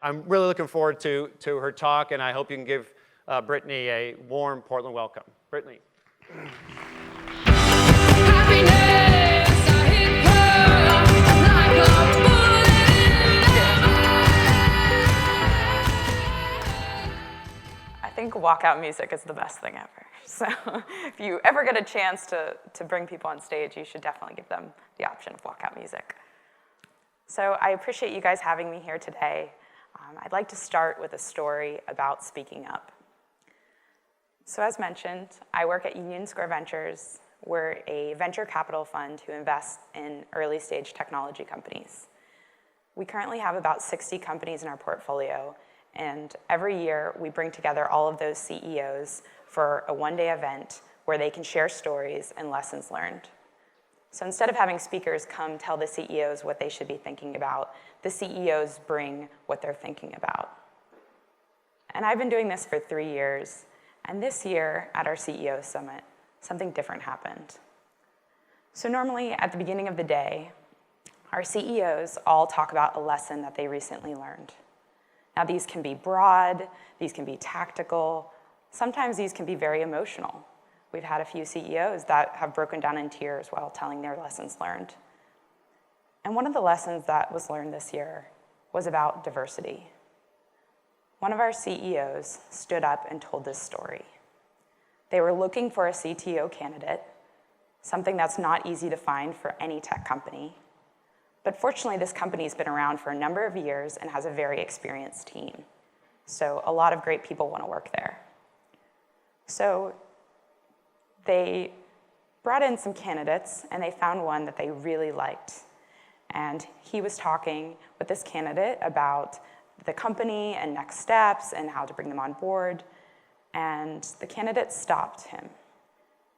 I'm really looking forward to her talk, and I hope you can give Brittany a warm Portland welcome. Brittany. I think walkout music is the best thing ever. So if you ever get a chance to bring people on stage, you should definitely give them the option of walkout music. So I appreciate you guys having me here today. I'd like to start with a story about speaking up. So as mentioned, I work at Union Square Ventures. We're a venture capital fund who invests in early stage technology companies. We currently have about 60 companies in our portfolio, and every year we bring together all of those CEOs for a one-day event where they can share stories and lessons learned. So instead of having speakers come tell the CEOs what they should be thinking about, the CEOs bring what they're thinking about. And I've been doing this for 3 years, and this year at our CEO Summit, something different happened. So normally at the beginning of the day, our CEOs all talk about a lesson that they recently learned. Now these can be broad, these can be tactical, sometimes these can be very emotional. We've had a few CEOs that have broken down in tears while telling their lessons learned. And one of the lessons that was learned this year was about diversity. One of our CEOs stood up and told this story. They were looking for a CTO candidate, something that's not easy to find for any tech company. But fortunately, this company's been around for a number of years and has a very experienced team. So a lot of great people want to work there. So they brought in some candidates, and they found one that they really liked. And he was talking with this candidate about the company and next steps and how to bring them on board. And the candidate stopped him.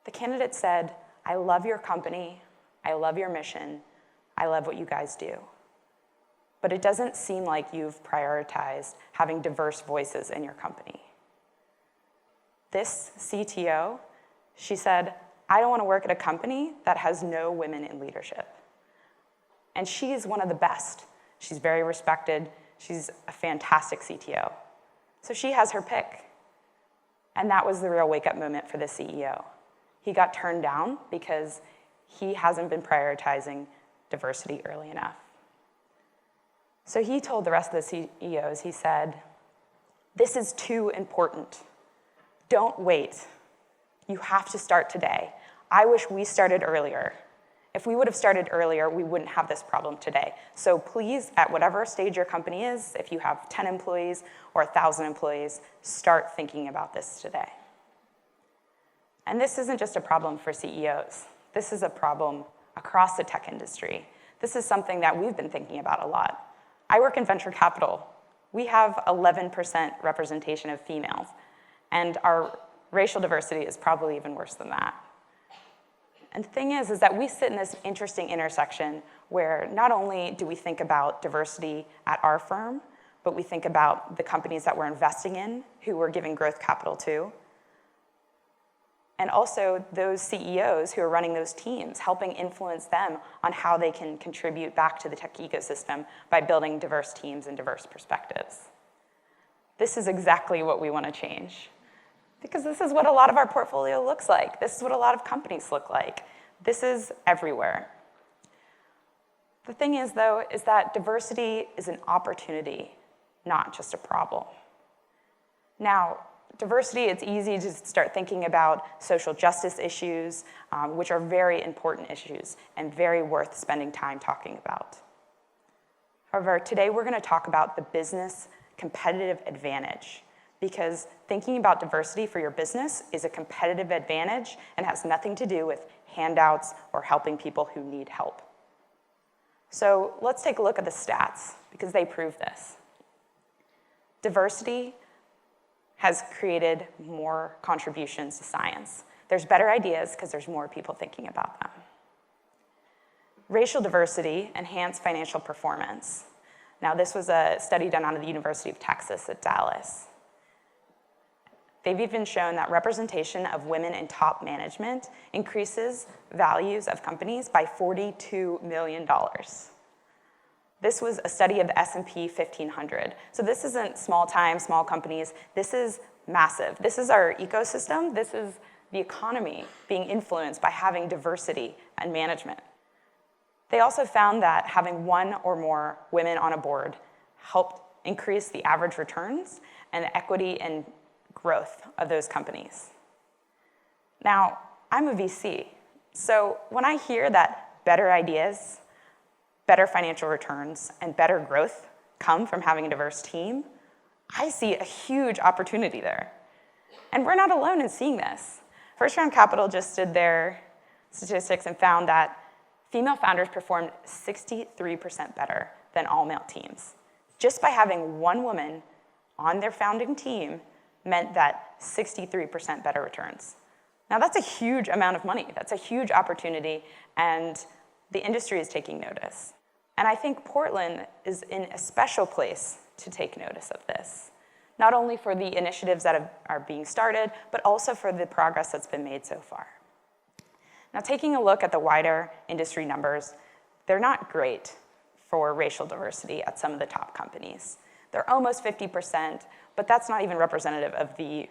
The candidate said, "I love your company, I love your mission, I love what you guys do. But it doesn't seem like you've prioritized having diverse voices in your company." This CTO, she said, "I don't want to work at a company that has no women in leadership." And she's one of the best. She's very respected. She's a fantastic CTO. So she has her pick. And that was the real wake-up moment for the CEO. He got turned down because he hasn't been prioritizing diversity early enough. So he told the rest of the CEOs, he said, "This is too important. Don't wait. You have to start today. I wish we started earlier. If we would have started earlier, we wouldn't have this problem today. So please, at whatever stage your company is, if you have 10 employees or 1,000 employees, start thinking about this today." And this isn't just a problem for CEOs. This is a problem across the tech industry. This is something that we've been thinking about a lot. I work in venture capital. We have 11% representation of females, and our racial diversity is probably even worse than that. And the thing is that we sit in this interesting intersection where not only do we think about diversity at our firm, but we think about the companies that we're investing in, who we're giving growth capital to, and also those CEOs who are running those teams, helping influence them on how they can contribute back to the tech ecosystem by building diverse teams and diverse perspectives. This is exactly what we want to change. Because this is what a lot of our portfolio looks like. This is what a lot of companies look like. This is everywhere. The thing is, though, is that diversity is an opportunity, not just a problem. Now, diversity, it's easy to start thinking about social justice issues, which are very important issues and very worth spending time talking about. However, today we're going to talk about the business competitive advantage, because thinking about diversity for your business is a competitive advantage and has nothing to do with handouts or helping people who need help. So let's take a look at the stats, because they prove this. Diversity has created more contributions to science. There's better ideas because there's more people thinking about them. Racial diversity enhanced financial performance. Now, this was a study done out of the University of Texas at Dallas. They've even shown that representation of women in top management increases values of companies by $42 million. This was a study of the S&P 1500. So this isn't small time, small companies. This is massive. This is our ecosystem. This is the economy being influenced by having diversity and management. They also found that having one or more women on a board helped increase the average returns and the equity and growth of those companies. Now, I'm a VC, so when I hear that better ideas, better financial returns, and better growth come from having a diverse team, I see a huge opportunity there. And we're not alone in seeing this. First Round Capital just did their statistics and found that female founders performed 63% better than all male teams. Just by having one woman on their founding team meant that 63% better returns. Now that's a huge amount of money. That's a huge opportunity, and the industry is taking notice. And I think Portland is in a special place to take notice of this, not only for the initiatives that are being started, but also for the progress that's been made so far. Now, taking a look at the wider industry numbers, they're not great for racial diversity at some of the top companies. They're almost 50%, but that's not even representative of the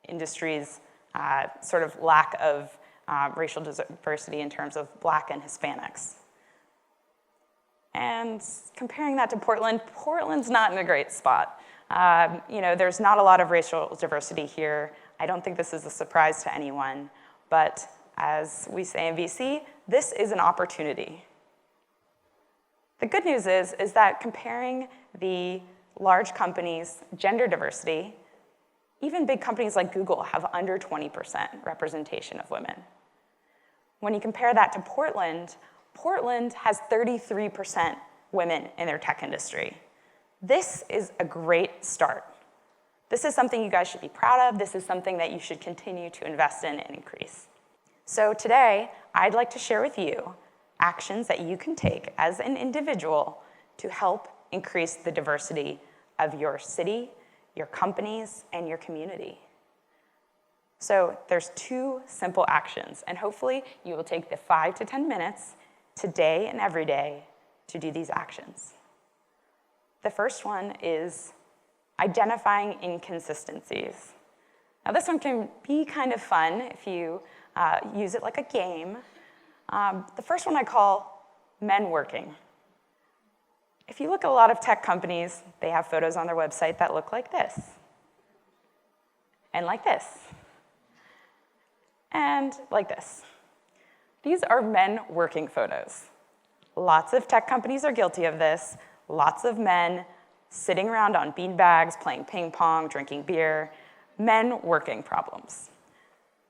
industry's sort of lack of racial diversity in terms of Black and Hispanics. And comparing that to Portland, Portland's not in a great spot. There's not a lot of racial diversity here. I don't think this is a surprise to anyone, but as we say in VC, this is an opportunity. The good news is that comparing the large companies' gender diversity, even big companies like Google have under 20% representation of women. When you compare that to Portland, Portland has 33% women in their tech industry. This is a great start. This is something you guys should be proud of. This is something that you should continue to invest in and increase. So today, I'd like to share with you actions that you can take as an individual to help increase the diversity of your city, your companies, and your community. So there's 2 simple actions, and hopefully you will take the 5 to 10 minutes today and every day to do these actions. The first one is identifying inconsistencies. Now this one can be kind of fun if you use it like a game. The first one I call men working. If you look at a lot of tech companies, they have photos on their website that look like this, and like this, and like this. These are men working photos. Lots of tech companies are guilty of this. Lots of men sitting around on beanbags, playing ping pong, drinking beer, men working problems.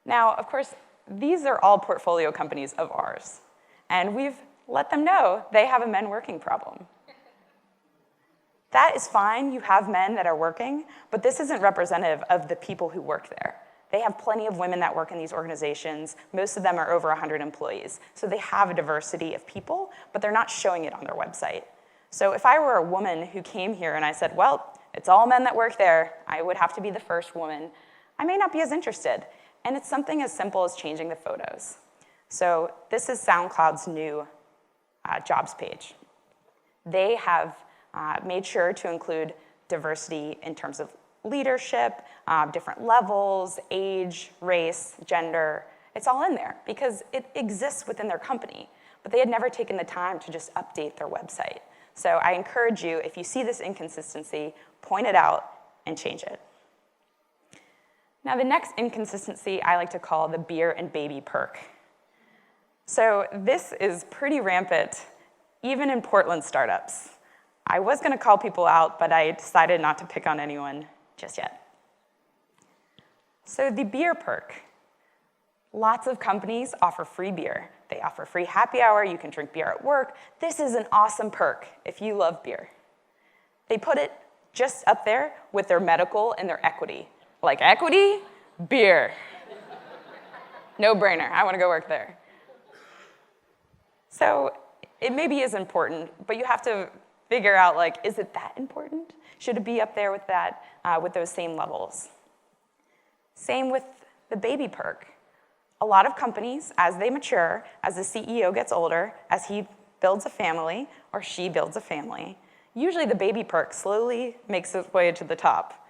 Now, of course, these are all portfolio companies of ours, and we've let them know they have a men working problem. That is fine, you have men that are working, but this isn't representative of the people who work there. They have plenty of women that work in these organizations. Most of them are over 100 employees. So they have a diversity of people, but they're not showing it on their website. So if I were a woman who came here and I said, well, it's all men that work there, I would have to be the first woman, I may not be as interested. And it's something as simple as changing the photos. So this is SoundCloud's new jobs page. They have made sure to include diversity in terms of leadership, different levels, age, race, gender. It's all in there because it exists within their company, but they had never taken the time to just update their website. So I encourage you, if you see this inconsistency, point it out and change it. Now the next inconsistency I like to call the beer and baby perk. So this is pretty rampant, even in Portland startups. I was going to call people out, but I decided not to pick on anyone just yet. So the beer perk. Lots of companies offer free beer. They offer free happy hour. You can drink beer at work. This is an awesome perk if you love beer. They put it just up there with their medical and their equity. Like equity, beer. No brainer. I want to go work there. So it maybe is important, but you have to figure out, like, is it that important? Should it be up there with that, with those same levels? Same with the baby perk. A lot of companies, as they mature, as the CEO gets older, as he builds a family, or she builds a family, usually the baby perk slowly makes its way to the top.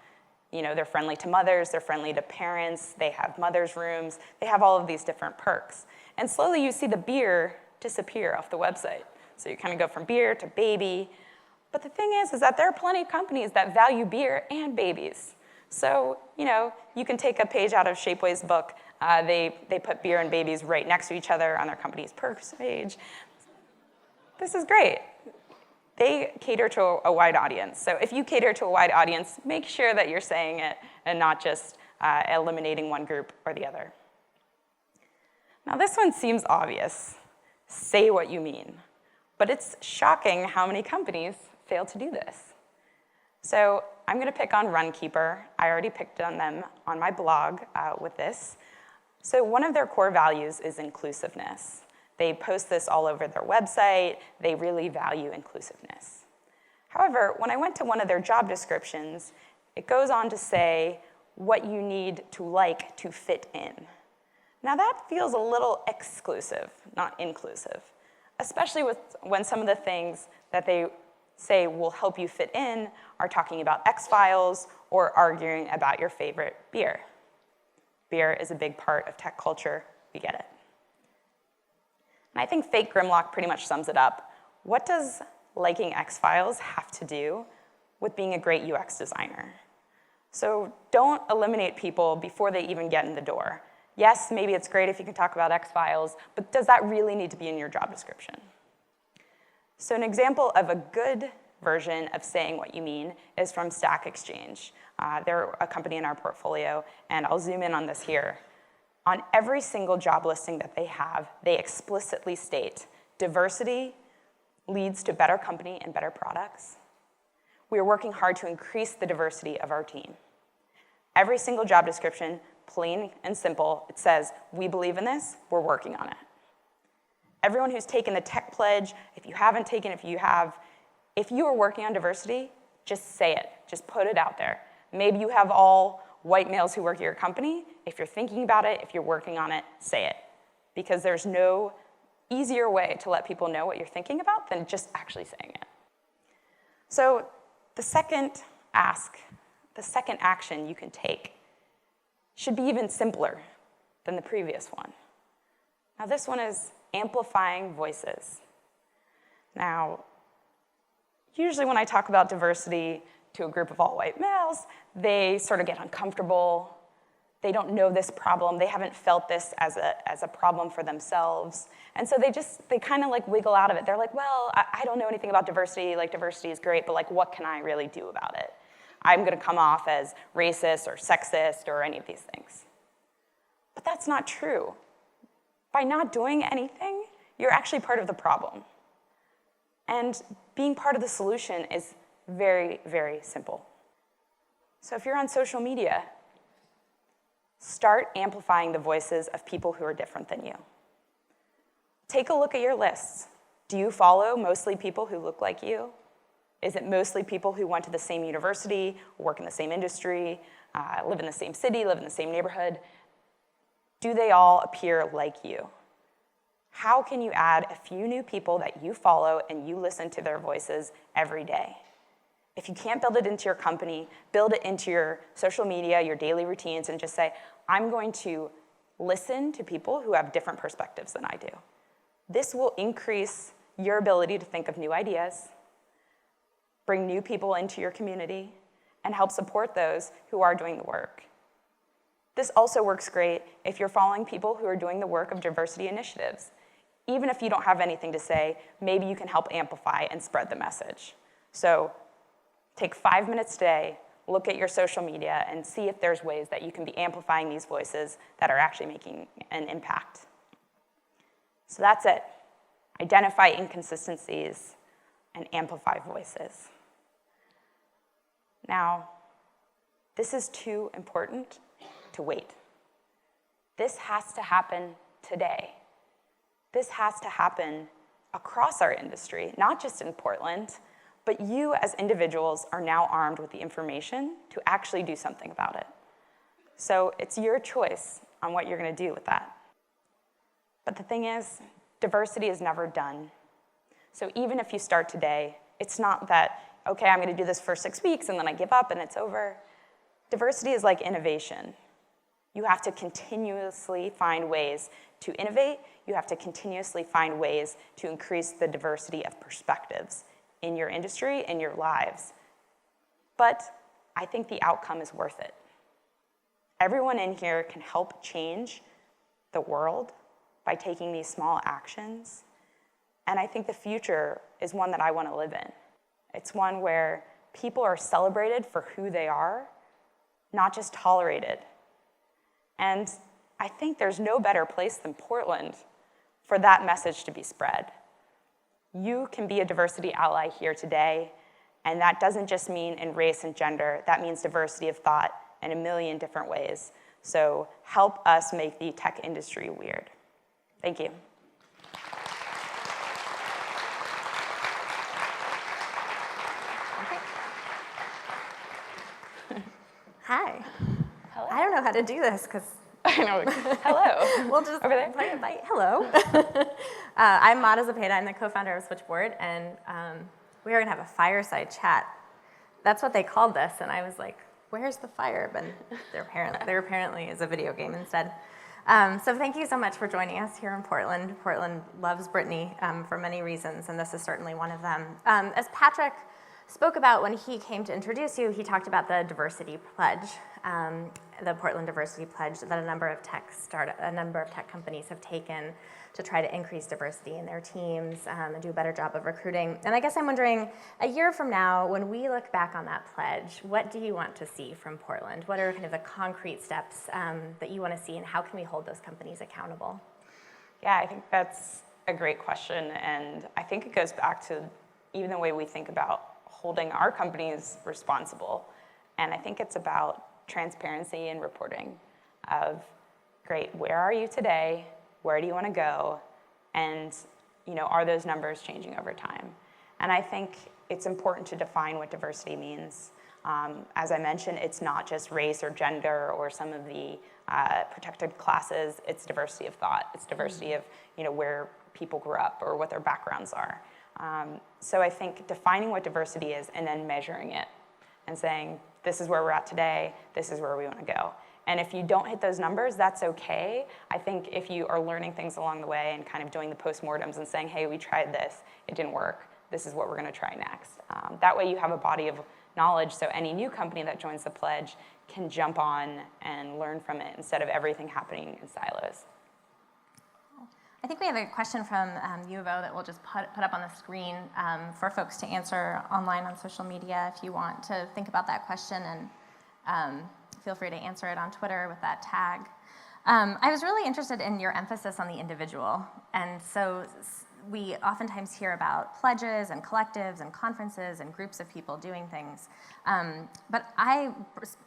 You know, they're friendly to mothers, they're friendly to parents, they have mother's rooms, they have all of these different perks. And slowly you see the beer disappear off the website. So you kind of go from beer to baby. But the thing is that there are plenty of companies that value beer and babies. So, you know, you can take a page out of Shapeways' book. They put beer and babies right next to each other on their company's perks page. This is great. They cater to a wide audience. So if you cater to a wide audience, make sure that you're saying it and not just eliminating one group or the other. Now this one seems obvious. Say what you mean. But it's shocking how many companies fail to do this. So I'm going to pick on Runkeeper. I already picked on them on my blog with this. So one of their core values is inclusiveness. They post this all over their website. They really value inclusiveness. However, when I went to one of their job descriptions, it goes on to say what you need to like to fit in. Now that feels a little exclusive, not inclusive, especially when some of the things that they say will help you fit in are talking about X-Files or arguing about your favorite beer. Beer is a big part of tech culture. We get it. And I think Fake Grimlock pretty much sums it up. What does liking X-Files have to do with being a great UX designer? So don't eliminate people before they even get in the door. Yes, maybe it's great if you can talk about X-Files, but does that really need to be in your job description? So an example of a good version of saying what you mean is from Stack Exchange. They're a company in our portfolio, and I'll zoom in on this here. On every single job listing that they have, they explicitly state, diversity leads to better company and better products. We are working hard to increase the diversity of our team. Every single job description, plain and simple, it says, we believe in this, we're working on it. Everyone who's taken the tech pledge, if you haven't taken it, if you have, if you are working on diversity, just say it, just put it out there. Maybe you have all white males who work at your company. If you're thinking about it, if you're working on it, say it. Because there's no easier way to let people know what you're thinking about than just actually saying it. So the second action you can take should be even simpler than the previous one. Now this one is amplifying voices. Now, usually when I talk about diversity to a group of all white males, they sort of get uncomfortable. They don't know this problem. They haven't felt this as a problem for themselves. And so they kind of like wiggle out of it. They're like, well, I don't know anything about diversity. Like diversity is great, but like what can I really do about it? I'm gonna come off as racist or sexist or any of these things. But that's not true. By not doing anything, you're actually part of the problem. And being part of the solution is very, very simple. So if you're on social media, start amplifying the voices of people who are different than you. Take a look at your lists. Do you follow mostly people who look like you? Is it mostly people who went to the same university, work in the same industry, live in the same city, live in the same neighborhood? Do they all appear like you? How can you add a few new people that you follow and you listen to their voices every day? If you can't build it into your company, build it into your social media, your daily routines, and just say, I'm going to listen to people who have different perspectives than I do. This will increase your ability to think of new ideas, bring new people into your community, and help support those who are doing the work. This also works great if you're following people who are doing the work of diversity initiatives. Even if you don't have anything to say, maybe you can help amplify and spread the message. So take 5 minutes today, look at your social media, and see if there's ways that you can be amplifying these voices that are actually making an impact. So that's it. Identify inconsistencies and amplify voices. Now, this is too important to wait. This has to happen today. This has to happen across our industry, not just in Portland, but you as individuals are now armed with the information to actually do something about it. So it's your choice on what you're going to do with that. But the thing is, diversity is never done. So even if you start today, it's not that, okay, I'm going to do this for 6 weeks and then I give up and it's over. Diversity is like innovation. You have to continuously find ways to innovate. You have to continuously find ways to increase the diversity of perspectives in your industry, in your lives. But I think the outcome is worth it. Everyone in here can help change the world by taking these small actions. And I think the future is one that I want to live in. It's one where people are celebrated for who they are, not just tolerated. And I think there's no better place than Portland for that message to be spread. You can be a diversity ally here today, and that doesn't just mean in race and gender, that means diversity of thought in a million different ways. So help us make the tech industry weird. Thank you. Hi. Hello. I don't know how to do this because I know. Hello. we'll just over there. play it by hello. I'm Mata Zepeda. I'm the co-founder of Switchboard, and we are going to have a fireside chat. That's what they called this, and I was like, "Where's the fire?" But there apparently is a video game instead. So thank you so much for joining us here in Portland. Portland loves Brittany for many reasons, and this is certainly one of them. As Patrick spoke about when he came to introduce you, he talked about the diversity pledge, the Portland Diversity Pledge that a number of tech companies have taken to try to increase diversity in their teams and do a better job of recruiting. And I guess I'm wondering, a year from now, when we look back on that pledge, what do you want to see from Portland? What are kind of the concrete steps that you want to see, and how can we hold those companies accountable? Yeah, I think that's a great question, and I think it goes back to even the way we think about holding our companies responsible. And I think it's about transparency and reporting of, great, where are you today? Where do you want to go? And are those numbers changing over time? And I think it's important to define what diversity means. As I mentioned, it's not just race or gender or some of the protected classes. It's diversity of thought. It's diversity of where people grew up or what their backgrounds are. So I think defining what diversity is and then measuring it and saying, this is where we're at today, this is where we want to go. And if you don't hit those numbers, that's okay. I think if you are learning things along the way and kind of doing the postmortems and saying, hey, we tried this, it didn't work, this is what we're going to try next. That way you have a body of knowledge so any new company that joins the pledge can jump on and learn from it instead of everything happening in silos. I think we have a question from U of O that we'll just put up on the screen for folks to answer online on social media if you want to think about that question, and feel free to answer it on Twitter with that tag. I was really interested in your emphasis on the individual, and so we oftentimes hear about pledges and collectives and conferences and groups of people doing things. But I,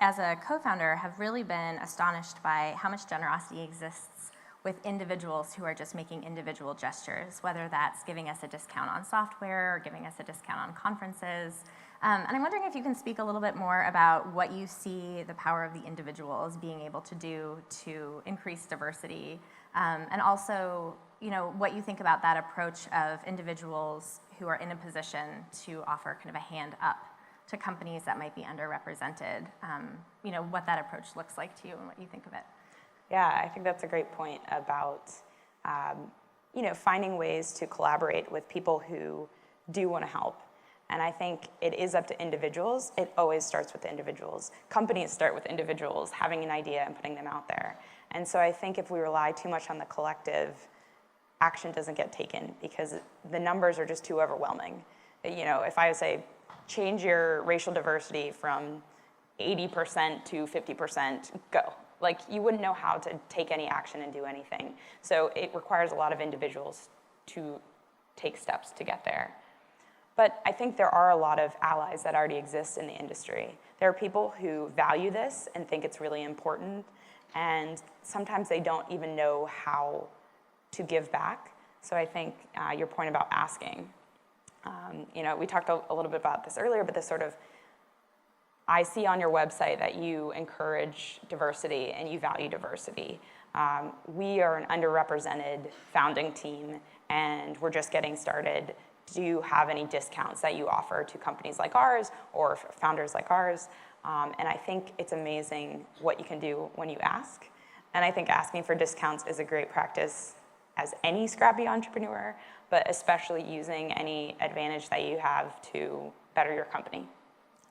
as a co-founder, have really been astonished by how much generosity exists with individuals who are just making individual gestures, whether that's giving us a discount on software or giving us a discount on conferences. And I'm wondering if you can speak a little bit more about what you see the power of the individuals being able to do to increase diversity, and also what you think about that approach of individuals who are in a position to offer kind of a hand up to companies that might be underrepresented, what that approach looks like to you and what you think of it. Yeah, I think that's a great point about, finding ways to collaborate with people who do want to help. And I think it is up to individuals. It always starts with individuals. Companies start with individuals having an idea and putting them out there. And so I think if we rely too much on the collective, action doesn't get taken because the numbers are just too overwhelming. If I say, change your racial diversity from 80% to 50%, go. You wouldn't know how to take any action and do anything. So it requires a lot of individuals to take steps to get there. But I think there are a lot of allies that already exist in the industry. There are people who value this and think it's really important, and sometimes they don't even know how to give back. So I think your point about asking, we talked a little bit about this earlier, but this sort of, I see on your website that you encourage diversity and you value diversity. We are an underrepresented founding team, and we're just getting started Do you have any discounts that you offer to companies like ours or founders like ours? And I think it's amazing what you can do when you ask. And I think asking for discounts is a great practice as any scrappy entrepreneur, but especially using any advantage that you have to better your company.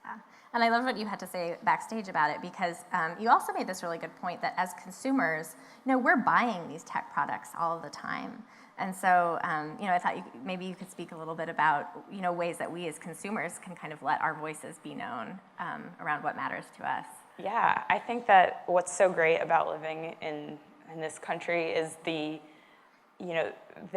Yeah. And I love what you had to say backstage about it, because you also made this really good point that as consumers, we're buying these tech products all of the time. And so, I thought maybe you could speak a little bit about, ways that we as consumers can kind of let our voices be known around what matters to us. Yeah, I think that what's so great about living in this country is the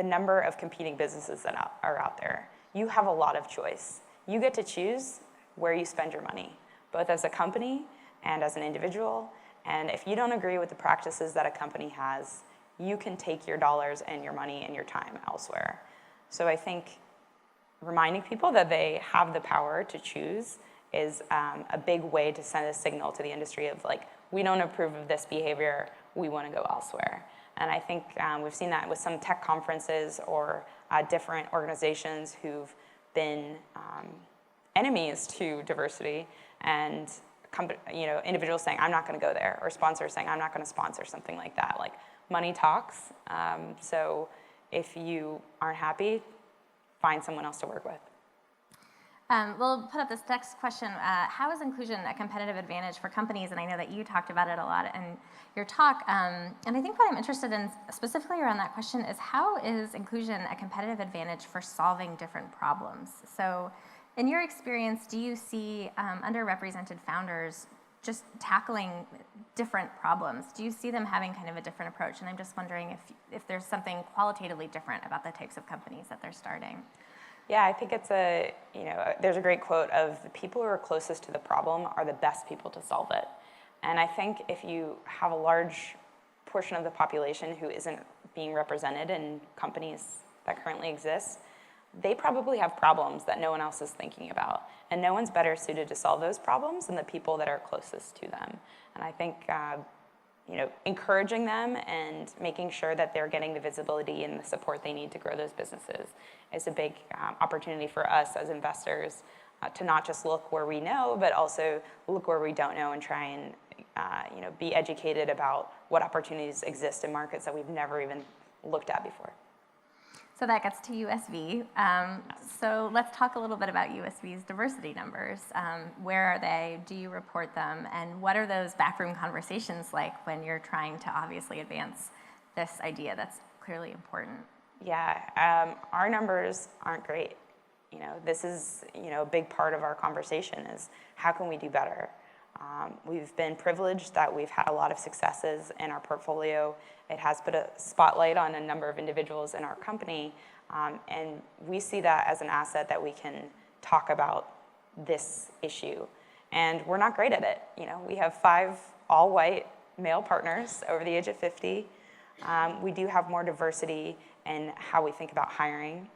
number of competing businesses that are out there. You have a lot of choice. You get to choose where you spend your money, both as a company and as an individual. And if you don't agree with the practices that a company has, you can take your dollars and your money and your time elsewhere. So I think reminding people that they have the power to choose is a big way to send a signal to the industry of like, we don't approve of this behavior, we want to go elsewhere. And I think we've seen that with some tech conferences or different organizations who've been enemies to diversity, and individuals saying, I'm not going to go there, or sponsors saying, I'm not going to sponsor something like that. Like, money talks. So if you aren't happy, find someone else to work with. We'll put up this next question. How is inclusion a competitive advantage for companies? And I know that you talked about it a lot in your talk. And I think what I'm interested in specifically around that question is, how is inclusion a competitive advantage for solving different problems? So in your experience, do you see underrepresented founders just tackling different problems? Do you see them having kind of a different approach? And I'm just wondering if there's something qualitatively different about the types of companies that they're starting. Yeah, I think it's there's a great quote of, the people who are closest to the problem are the best people to solve it. And I think if you have a large portion of the population who isn't being represented in companies that currently exist, they probably have problems that no one else is thinking about. And no one's better suited to solve those problems than the people that are closest to them. And I think encouraging them and making sure that they're getting the visibility and the support they need to grow those businesses is a big opportunity for us as investors to not just look where we know, but also look where we don't know and try and be educated about what opportunities exist in markets that we've never even looked at before. So that gets to USV. So let's talk a little bit about USV's diversity numbers. Where are they? Do you report them? And what are those backroom conversations like when you're trying to obviously advance this idea that's clearly important? Yeah, our numbers aren't great. This is a big part of our conversation is, how can we do better? We've been privileged that we've had a lot of successes in our portfolio. It has put a spotlight on a number of individuals in our company, and we see that as an asset that we can talk about this issue. And we're not great at it. We have 5 all-white male partners over the age of 50. We do have more diversity in how we think about hiring,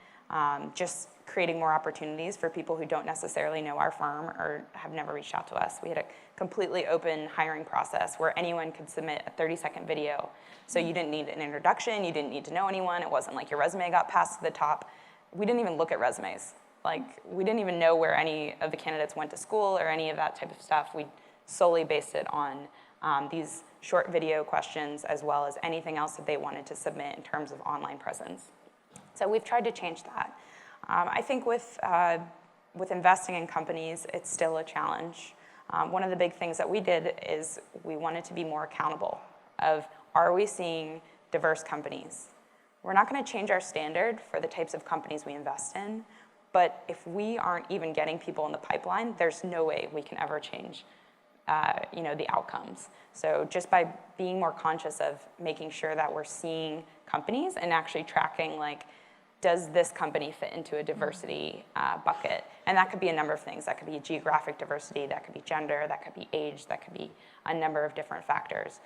just creating more opportunities for people who don't necessarily know our firm or have never reached out to us. We had a completely open hiring process where anyone could submit a 30-second video. So you didn't need an introduction, you didn't need to know anyone. It wasn't like your resume got passed to the top. We didn't even look at resumes. We didn't even know where any of the candidates went to school or any of that type of stuff. We solely based it on these short video questions, as well as anything else that they wanted to submit in terms of online presence. So we've tried to change that. I think with investing in companies, it's still a challenge. One of the big things that we did is we wanted to be more accountable of, are we seeing diverse companies? We're not going to change our standard for the types of companies we invest in, but if we aren't even getting people in the pipeline, there's no way we can ever change the outcomes. So just by being more conscious of making sure that we're seeing companies and actually tracking, does this company fit into a diversity bucket? And that could be a number of things. That could be geographic diversity, that could be gender, that could be age, that could be a number of different factors.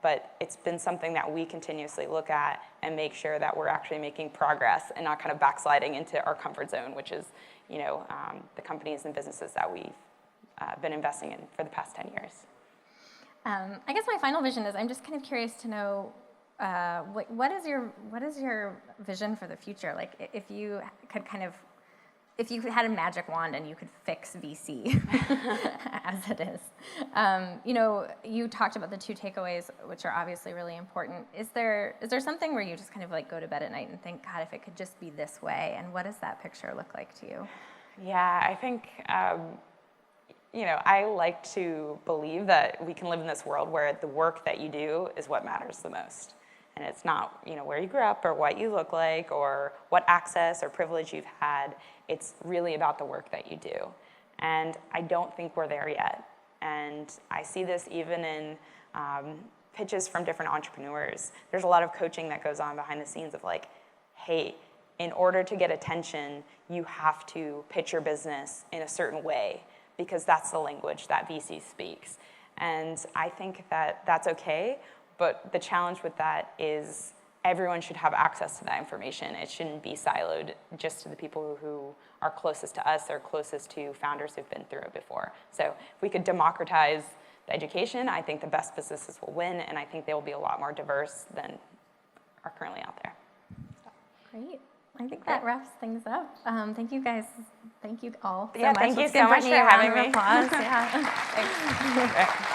But it's been something that we continuously look at and make sure that we're actually making progress and not kind of backsliding into our comfort zone, which is the companies and businesses that we've been investing in for the past 10 years. I guess my final vision is, I'm just kind of curious to know, what is your vision for the future? Like, if you could if you had a magic wand and you could fix VC as it is, you talked about the 2 takeaways, which are obviously really important. Is there something where you just kind of like go to bed at night and think, God, if it could just be this way, and what does that picture look like to you? Yeah, I think, I like to believe that we can live in this world where the work that you do is what matters the most. And it's not, where you grew up or what you look like or what access or privilege you've had. It's really about the work that you do. And I don't think we're there yet. And I see this even in pitches from different entrepreneurs. There's a lot of coaching that goes on behind the scenes of like, hey, in order to get attention, you have to pitch your business in a certain way because that's the language that VC speaks. And I think that that's okay, but the challenge with that is everyone should have access to that information. It shouldn't be siloed just to the people who are closest to us or closest to founders who've been through it before. So if we could democratize the education, I think the best businesses will win, and I think they will be a lot more diverse than are currently out there. Great. I think that wraps things up. Thank you guys. Thank you all so yeah, much. thank you Let's so give much Brittany for a round having of me. applause. Yeah. Thanks.